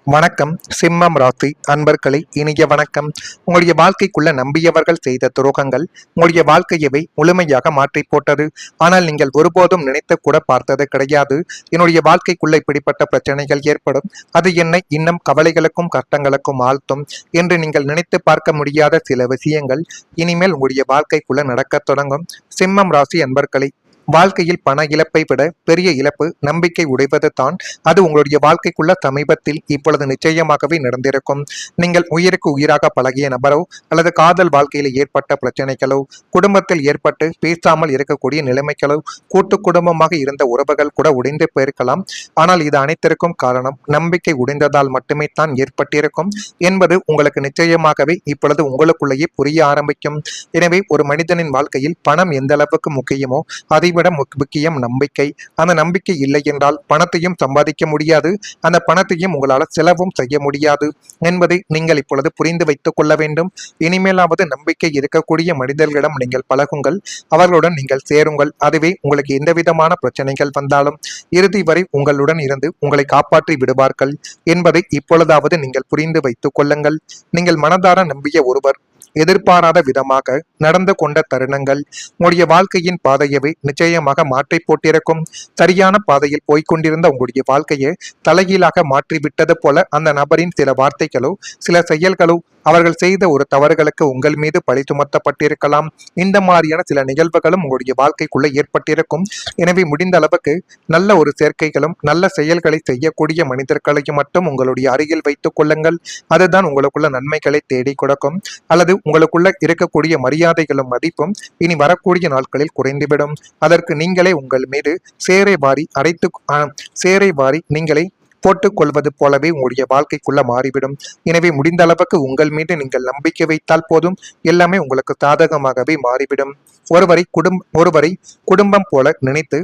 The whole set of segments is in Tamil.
வணக்கம். சிம்மம் ராசி அன்பர்களே, இனிய வணக்கம். உங்களுடைய வாழ்க்கைக்குள்ள நம்பியவர்கள் செய்த துரோகங்கள் உங்களுடைய வாழ்க்கையவை முழுமையாக மாற்றி போட்டது. ஆனால் நீங்கள் ஒருபோதும் நினைத்து கூட பார்த்தது கிடையாது. என்னுடைய வாழ்க்கைக்குள்ள இப்படிப்பட்ட பிரச்சனைகள் ஏற்படும், அது என்னை இன்னும் கவலைகளுக்கும் கஷ்டங்களுக்கும் ஆழ்த்தும் என்று நீங்கள் நினைத்து பார்க்க முடியாத சில விஷயங்கள் இனிமேல் உங்களுடைய வாழ்க்கைக்குள்ள நடக்க தொடங்கும். சிம்மம் ராசி அன்பர்களே, வாழ்க்கையில் பண இழப்பை விட பெரிய இழப்பு நம்பிக்கை உடைவது தான். அது உங்களுடைய வாழ்க்கைக்குள்ள சமீபத்தில் இப்பொழுது நிச்சயமாகவே நடந்திருக்கும். நீங்கள் உயிருக்கு உயிராக பழகிய நபரோ அல்லது காதல் வாழ்க்கையில் ஏற்பட்ட பிரச்சனைகளோ, குடும்பத்தில் ஏற்பட்டு பேசாமல் இருக்கக்கூடிய நிலைமைகளோ, கூட்டு குடும்பமாக இருந்த உறவுகள் கூட உடைந்து போயிருக்கலாம். ஆனால் இது அனைத்திற்கும் காரணம் நம்பிக்கை உடைந்ததால் மட்டுமே தான் ஏற்பட்டிருக்கும் என்பது உங்களுக்கு நிச்சயமாகவே இப்பொழுது உங்களுக்குள்ளேயே புரிய ஆரம்பிக்கும். எனவே ஒரு மனிதனின் வாழ்க்கையில் பணம் எந்த அளவுக்கு முக்கியமோ அதை விட முக்கியம் நம்பிக்கை. அந்த நம்பிக்கை இல்லை என்றால் பணத்தையும் சம்பாதிக்க முடியாது, அந்த பணத்தையும் உங்களால் செலவும் செய்ய முடியாது என்பதை நீங்கள் இப்பொழுது புரிந்து வைத்துக் கொள்ள வேண்டும். இனிமேலாவது நம்பிக்கை இருக்கக்கூடிய மனிதர்களிடம் நீங்கள் பழகுங்கள், அவர்களுடன் நீங்கள் சேருங்கள். அதுவே உங்களுக்கு எந்த விதமான பிரச்சனைகள் வந்தாலும் இறுதி வரை உங்களுடன் இருந்து உங்களை காப்பாற்றி விடுவார்கள் என்பதை இப்பொழுதாவது நீங்கள் புரிந்து வைத்துக் கொள்ளுங்கள். நீங்கள் மனதார நம்பிய ஒருவர் எதிர்பாராத விதமாக நடந்து கொண்ட தருணங்கள் உங்களுடைய வாழ்க்கையின் பாதையவை நிச்சயமாக மாற்றி போட்டிருக்கும். சரியான பாதையில் போய்கொண்டிருந்த உங்களுடைய வாழ்க்கையை தலைகீழாக மாற்றிவிட்டது போல அந்த நபரின் சில வார்த்தைகளோ சில செயல்களோ அவர்கள் செய்த ஒரு தவறுகளுக்கு உங்கள் மீது பழி சுமத்தப்பட்டிருக்கலாம். இந்த மாதிரியான சில நிகழ்வுகளும் உங்களுடைய வாழ்க்கைக்குள்ள ஏற்பட்டிருக்கும். எனவே முடிந்த அளவுக்கு நல்ல ஒரு சேர்க்கைகளும் நல்ல செயல்களை செய்யக்கூடிய மனிதர்களையும் மட்டும் உங்களுடைய அருகில் வைத்துக் கொள்ளுங்கள். அதுதான் உங்களுக்குள்ள நன்மைகளை தேடி கொடுக்கும். அல்லது உங்களுக்குள்ள இருக்கக்கூடிய மரியாதைகளும் மதிப்பும் இனி வரக்கூடிய நாட்களில் குறைந்துவிடும். அதற்கு நீங்களே உங்கள் மீது சேரை வாரி நீங்களே போட்டுக் கொள்வது போலவே உங்களுடைய வாழ்க்கைக்குள்ள மாறிவிடும். எனவே முடிந்த அளவுக்கு உங்கள் மீது நீங்கள் நம்பிக்கை வைத்தால் போதும், எல்லாமே உங்களுக்கு சாதகமாகவே மாறிவிடும். ஒருவரை குடும்பம் போல நினைத்து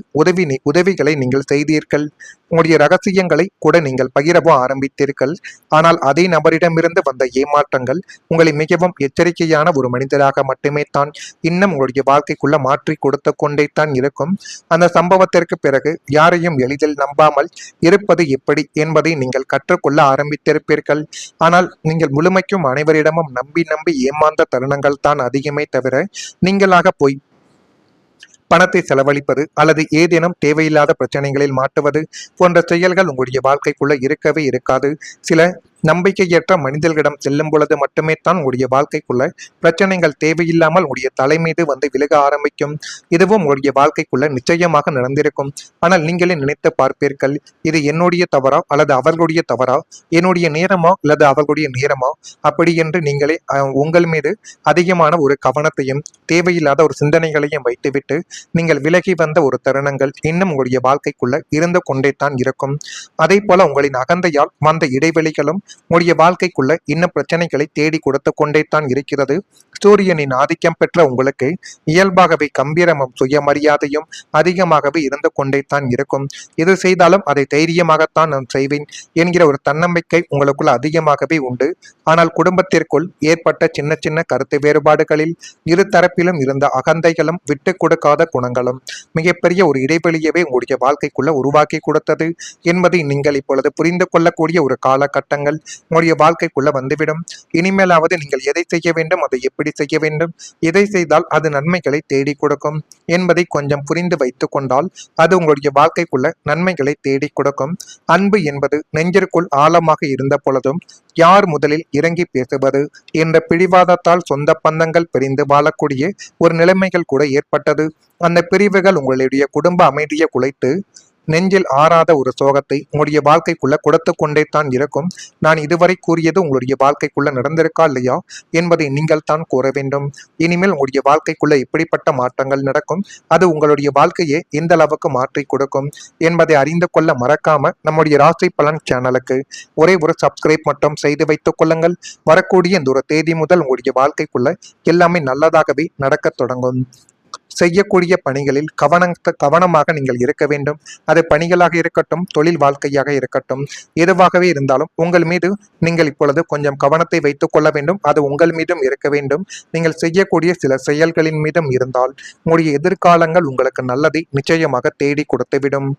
உதவிகளை நீங்கள் செய்தீர்கள். உங்களுடைய ரகசியங்களை கூட நீங்கள் பகிரவோ ஆரம்பித்தீர்கள். ஆனால் அதே நபரிடமிருந்து வந்த ஏமாற்றங்கள் உங்களை மிகவும் எச்சரிக்கையான ஒரு மனிதராக மட்டுமே தான் இன்னும் உங்களுடைய வாழ்க்கைக்குள்ள மாற்றி கொடுத்து கொண்டே தான் இருக்கும். அந்த சம்பவத்திற்கு பிறகு யாரையும் எளிதில் நம்பாமல் இருப்பது எப்படி என்பதை நீங்கள் கற்றுக்கொள்ள ஆரம்பித்திருப்பீர்கள். ஆனால் நீங்கள் முழுமைக்கும் அனைவரிடமும் நம்பி ஏமாந்த தருணங்கள் தான் அதிகமே தவிர நீங்களாக போய் பணத்தை செலவழிப்பது அல்லது ஏதேனும் தேவையில்லாத பிரச்சனைகளில் மாட்டுவது போன்ற செயல்கள் உங்களுடைய வாழ்க்கைக்குள்ள இருக்கவே இருக்காது. சில நம்பிக்கையற்ற மனிதர்களிடம் செல்லும் பொழுது மட்டுமே தான் உங்களுடைய வாழ்க்கைக்குள்ள பிரச்சனைகள் தேவையில்லாமல் உங்களுடைய தலை மீது வந்து விலக ஆரம்பிக்கும். இதுவும் உங்களுடைய வாழ்க்கைக்குள்ள நிச்சயமாக நடந்திருக்கும். ஆனால் நீங்களே நினைத்து பார்ப்பீர்கள், இது என்னுடைய தவறா அல்லது அவர்களுடைய தவறா, என்னுடைய நேரமா அல்லது அவர்களுடைய நேரமா, அப்படி என்று நீங்களே உங்கள் மீது அதிகமான ஒரு கவனத்தையும் தேவையில்லாத ஒரு சிந்தனைகளையும் வைத்துவிட்டு நீங்கள் விலகி வந்த ஒரு தருணங்கள் இன்னும் உங்களுடைய வாழ்க்கைக்குள்ள இருந்து கொண்டே தான் இருக்கும். அதே போல உங்களின் அகந்தையால் வந்த இடைவெளிகளும் உங்களுடைய வாழ்க்கைக்குள்ள இன்னும் பிரச்சனைகளை தேடி கொடுத்து கொண்டே தான் இருக்கிறது. சூரியனின் ஆதிக்கம் பெற்ற உங்களுக்கு இயல்பாகவே கம்பீரமும் சுயமரியாதையும் அதிகமாகவே இருந்து கொண்டே தான் இருக்கும். எது செய்தாலும் அதை தைரியமாகத்தான் நான் செய்வேன் என்கிற ஒரு தன்னம்பிக்கை உங்களுக்குள்ள அதிகமாகவே உண்டு. ஆனால் குடும்பத்திற்குள் ஏற்பட்ட சின்ன சின்ன கருத்து வேறுபாடுகளில் இரு தரப்பிலும் இருந்த அகந்தைகளும் விட்டு கொடுக்காத குணங்களும் மிகப்பெரிய ஒரு இடைவெளியவே உங்களுடைய வாழ்க்கைக்குள்ள உருவாக்கி கொடுத்தது என்பதை நீங்கள் இப்பொழுது புரிந்து கொள்ளக்கூடிய ஒரு காலகட்டங்கள் உங்களுடைய வாழ்க்கைக்குள்ள வந்துவிடும். இனிமேலாவது நீங்கள் எதை செய்ய வேண்டும், அதை எப்படி செய்ய வேண்டும், எதை செய்தால் அது நன்மைகளை தேடி கொடுக்கும் என்பதை கொஞ்சம் புரிந்து வைத்துக் கொண்டால் அது உங்களுடைய வாழ்க்கைக்குள்ள நன்மைகளை தேடி கொடுக்கும். அன்பு என்பது நெஞ்சிற்குள் ஆழமாக இருந்த பொழுதும் யார் முதலில் இறங்கி பேசுவது என்ற பிடிவாதத்தால் சொந்த பந்தங்கள் பிரிந்து வாழக்கூடிய ஒரு நிலைமைகள் கூட ஏற்பட்டது. அந்த பிரிவுகள் உங்களுடைய குடும்ப அமைதியை குலைத்து நெஞ்சில் ஆறாத ஒரு சோகத்தை உங்களுடைய வாழ்க்கைக்குள்ள கொடுத்து கொண்டே தான் இருக்கும். நான் இதுவரை கூறியது உங்களுடைய வாழ்க்கைக்குள்ள நடந்திருக்கா இல்லையா என்பதை நீங்கள் தான் கூற வேண்டும். இனிமேல் உங்களுடைய வாழ்க்கைக்குள்ள இப்படிப்பட்ட மாற்றங்கள் நடக்கும், அது உங்களுடைய வாழ்க்கையை எந்த அளவுக்கு மாற்றி கொடுக்கும் என்பதை அறிந்து கொள்ள மறக்காம நம்முடைய ராசி பலன் சேனலுக்கு ஒரே ஒரு சப்ஸ்கிரைப் மட்டும் செய்து வைத்துக் கொள்ளுங்கள். வரக்கூடிய இந்த ஒரு தேதி முதல் உங்களுடைய வாழ்க்கைக்குள்ள எல்லாமே நல்லதாகவே நடக்க தொடங்கும். செய்யக்கூடிய பணிகளில் கவனமாக நீங்கள் இருக்க வேண்டும். அது பணிகளாக இருக்கட்டும், தொழில் வாழ்க்கையாக இருக்கட்டும், எதுவாகவே இருந்தாலும் உங்கள் மீது நீங்கள் இப்பொழுது கொஞ்சம் கவனத்தை வைத்துக் கொள்ள வேண்டும். அது உங்கள் மீதும் இருக்க வேண்டும். நீங்கள் செய்யக்கூடிய சில செயல்களின் மீதும் இருந்தால் உங்களுடைய எதிர்காலங்கள் உங்களுக்கு நல்லதை நிச்சயமாக தேடி கொடுத்துவிடும்.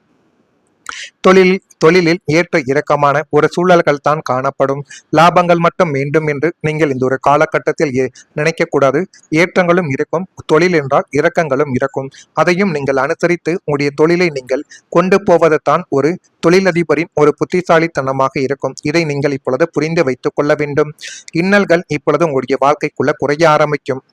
தொழிலில் ஏற்ற இறக்கமான ஒரு சூழல்கள் தான் காணப்படும். லாபங்கள் மட்டும் வேண்டும் என்று நீங்கள் இந்த ஒரு காலகட்டத்தில் நினைக்க கூடாது. ஏற்றங்களும் இருக்கும், தொழில் என்றால் இறக்கங்களும் இருக்கும். அதையும் நீங்கள் அனுசரித்து உங்களுடைய தொழிலை நீங்கள் கொண்டு போவது தான் ஒரு தொழிலதிபரின் ஒரு புத்திசாலித்தனமாக இருக்கும். இதை நீங்கள் இப்பொழுது புரிந்து வைத்துக் கொள்ள வேண்டும். இன்னல்கள் இப்பொழுது உங்களுடைய வாழ்க்கைக்குள்ள குறைய ஆரம்பிக்கும்.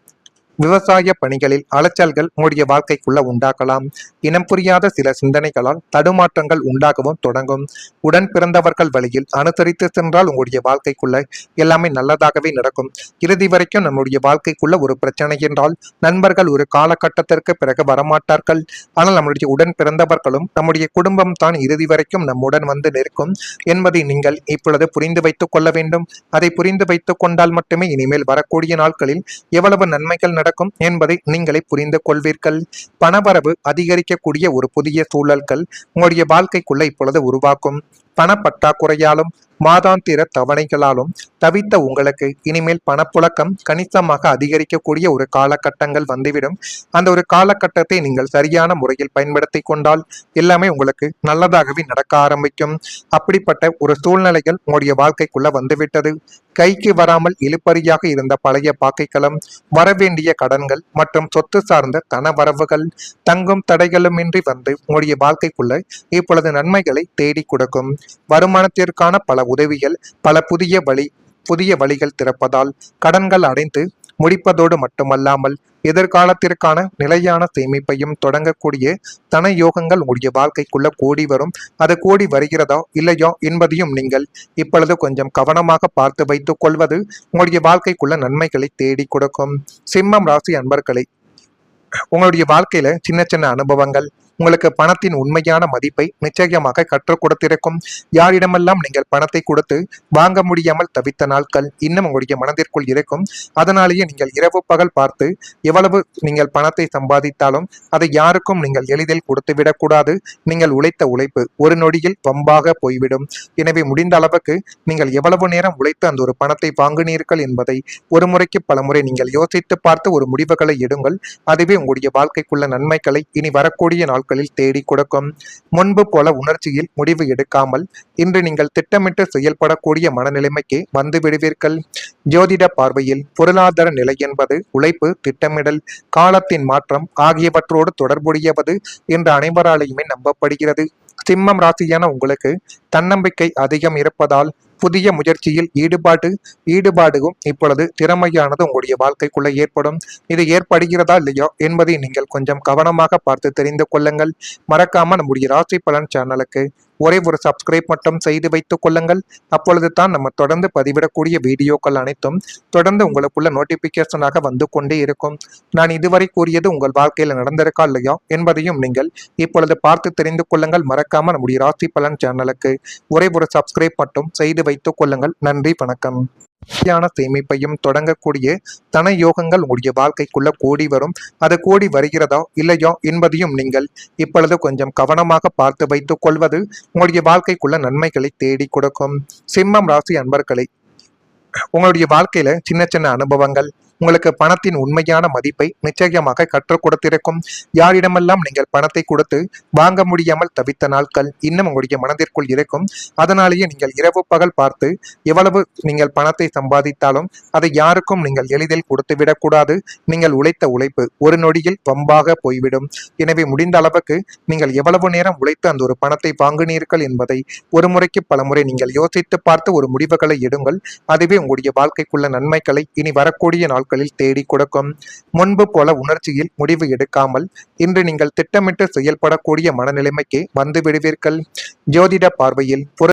விவசாய பணிகளில் அலைச்சல்கள் உங்களுடைய வாழ்க்கைக்குள்ள உண்டாக்கலாம். இனம் புரியாத சில சிந்தனைகளால் தடுமாற்றங்கள் உண்டாகவும் தொடங்கும். உடன் பிறந்தவர்கள் வழியில் அனுசரித்து சென்றால் உங்களுடைய வாழ்க்கைக்குள்ள எல்லாமே நல்லதாகவே நடக்கும். இறுதி வரைக்கும் நம்முடைய வாழ்க்கைக்குள்ள ஒரு பிரச்சனை என்றால் நண்பர்கள் ஒரு காலகட்டத்திற்கு பிறகு வரமாட்டார்கள். ஆனால் நம்முடைய உடன் பிறந்தவர்களும் நம்முடைய குடும்பம் தான் இறுதி வரைக்கும் நம்முடன் வந்து நிற்கும் என்பதை நீங்கள் இப்பொழுது புரிந்து வைத்துக் கொள்ள வேண்டும். அதை புரிந்து வைத்துக் கொண்டால் மட்டுமே இனிமேல் வரக்கூடிய நாட்களில் எவ்வளவு நன்மைகள் நடக்கும் என்பதை நீங்களே புரிந்து கொள்வீர்கள். பணவரவு அதிகரிக்கக்கூடிய ஒரு புதிய சூழல்கள் உங்களுடைய வாழ்க்கைக்குள்ள இப்பொழுது உருவாக்கும். பண பற்றாக்குறையாலும் மாதாந்திர தவணைகளாலும் தவித்த உங்களுக்கு இனிமேல் பணப்புழக்கம் கணிசமாக அதிகரிக்கக்கூடிய ஒரு காலகட்டங்கள் வந்துவிடும். அந்த ஒரு காலகட்டத்தை நீங்கள் சரியான முறையில் பயன்படுத்தி கொண்டால் எல்லாமே உங்களுக்கு நல்லதாகவே நடக்க ஆரம்பிக்கும். அப்படிப்பட்ட ஒரு சூழ்நிலைகள் உங்களுடைய வாழ்க்கைக்குள்ள வந்துவிட்டது. கைக்கு வராமல் இழுபறியாக இருந்த பழைய பாக்கைகளும் வரவேண்டிய கடன்கள் மற்றும் சொத்து சார்ந்த தன வரவுகள் தங்கும் தடைகளுமின்றி வந்து உங்களுடைய வாழ்க்கைக்குள்ள இப்பொழுது நன்மைகளை தேடி கொடுக்கும். வருமானத்திற்கான பல உதவிகள், பல புதிய வழிகள் திறப்பதால் கடன்கள் அடைந்து முடிப்பதோடு மட்டுமல்லாமல் எதிர்காலத்திற்கான நிலையான சேமிப்பையும் தொடங்கக்கூடிய தன யோகங்கள் உங்களுடைய வாழ்க்கைக்குள்ள கூடி வரும். அது கூடி வருகிறதா இல்லையோ என்பதையும் நீங்கள் இப்பொழுது கொஞ்சம் கவனமாக பார்த்து வைத்துக் கொள்வது உங்களுடைய வாழ்க்கைக்குள்ள நன்மைகளை தேடி கொடுக்கும். சிம்மம் ராசி அன்பர்களை, உங்களுடைய வாழ்க்கையில சின்ன சின்ன அனுபவங்கள் உங்களுக்கு பணத்தின் உண்மையான மதிப்பை நிச்சயமாக கற்றுக் கொடுத்திருக்கும். யாரிடமெல்லாம் நீங்கள் பணத்தை கொடுத்து வாங்க முடியாமல் தவித்த நாட்கள் இன்னும் உங்களுடைய மனதிற்குள் இருக்கும். அதனாலேயே நீங்கள் இரவு பகல் பார்த்து எவ்வளவு நீங்கள் பணத்தை சம்பாதித்தாலும் அதை யாருக்கும் நீங்கள் எளிதில் கொடுத்து விடக்கூடாது. நீங்கள் உழைத்த உழைப்பு ஒரு நொடியில் வம்பாக போய்விடும். எனவே முடிந்த அளவுக்கு நீங்கள் எவ்வளவு நேரம் உழைத்து அந்த ஒரு பணத்தை வாங்கினீர்கள் என்பதை ஒரு முறைக்கு பல முறை நீங்கள் யோசித்து பார்த்து ஒரு முடிவுகளை எடுங்கள். அதுவே உங்களுடைய வாழ்க்கைக்குள்ள நன்மைகளை இனி வரக்கூடிய நாட்களில் தேடி கொடுக்கும். முன்பு போல உணர்ச்சியில் முடிவு எடுக்காமல் இன்று நீங்கள் திட்டமிட்டு செயல்படக்கூடிய மனநிலைமைக்கு வந்து விடுவீர்கள். ஜோதிட பார்வையில் பொருளாதார நிலை என்பது உழைப்பு, திட்டமிடல், காலத்தின் மாற்றம் ஆகியவற்றோடு தொடர்புடையவது என்று அனைவராலையுமே நம்பப்படுகிறது. சிம்மம் ராசியான உங்களுக்கு தன்னம்பிக்கை அதிகம் இருப்பதால் புதிய முயற்சியில் ஈடுபாடும் இப்பொழுது திறமையானது உங்களுடைய வாழ்க்கைக்குள்ள ஏற்படும். இது ஏற்படுகிறதா இல்லையோ என்பதை நீங்கள் கொஞ்சம் கவனமாக பார்த்து தெரிந்து கொள்ளுங்கள். மறக்காம நம்முடைய ராசி பலன் சேனலுக்கு ஒரே ஒரு சப்ஸ்கிரைப் மட்டும் செய்து வைத்துக் கொள்ளுங்கள். அப்பொழுது தான் நம்ம தொடர்ந்து பதிவிடக்கூடிய வீடியோக்கள் அனைத்தும் தொடர்ந்து உங்களுக்குள்ள நோட்டிபிகேஷனாக வந்து கொண்டே இருக்கும். நான் இதுவரை கூறியது உங்கள் வாழ்க்கையில் நடந்திருக்கா இல்லையா என்பதையும் நீங்கள் இப்பொழுது பார்த்து தெரிந்து கொள்ளுங்கள். மறக்காம நம்முடைய ராசி பலன் சேனலுக்கு ஒரே ஒரு சப்ஸ்கிரைப் மட்டும் செய்து வைத்துக் கொள்ளுங்கள். நன்றி, வணக்கம். சேமிப்பையும் தொடங்கக்கூடிய தன யோகங்கள் உங்களுடைய வாழ்க்கைக்குள்ள கூடி வரும். அது கூடி வருகிறதா இல்லையோ என்பதையும் நீங்கள் இப்பொழுது கொஞ்சம் கவனமாக பார்த்து வைத்துக் கொள்வது உங்களுடைய வாழ்க்கைக்குள்ள நன்மைகளை தேடி கொடுக்கும். சிம்மம் ராசி அன்பர்களை, உங்களுடைய வாழ்க்கையில சின்ன சின்ன அனுபவங்கள் உங்களுக்கு பணத்தின் உண்மையான மதிப்பை நிச்சயமாக கற்றுக் கொடுத்திருக்கும். யாரிடமெல்லாம் நீங்கள் பணத்தை கொடுத்து வாங்க முடியாமல் தவித்த நாட்கள் இன்னும் உங்களுடைய மனதிற்குள் இருக்கும். அதனாலேயே நீங்கள் இரவு பகல் பார்த்து எவ்வளவு நீங்கள் பணத்தை சம்பாதித்தாலும் அதை யாருக்கும் நீங்கள் எளிதில் கொடுத்து விடக்கூடாது. நீங்கள் உழைத்த உழைப்பு ஒரு நொடியில் வம்பாக போய்விடும். எனவே முடிந்த அளவுக்கு நீங்கள் எவ்வளவு நேரம் உழைத்து அந்த ஒரு பணத்தை வாங்கினீர்கள் என்பதை ஒரு முறைக்கு பல முறை நீங்கள் யோசித்து பார்த்து ஒரு முடிவுகளை எடுங்கள். அதுவே உங்களுடைய வாழ்க்கைக்குள்ள நன்மைகளை இனி வரக்கூடிய நாட்களில் தேடி கொடுக்கும். முன்பு போல உணர்ச்சியில் முடிவு எடுக்காமல் இன்று நீங்கள் திட்டமிட்டு செயல்படக்கூடிய மனநிலைமைக்கு வந்து விடுவீர்கள். ஜோதிட பார்வையில்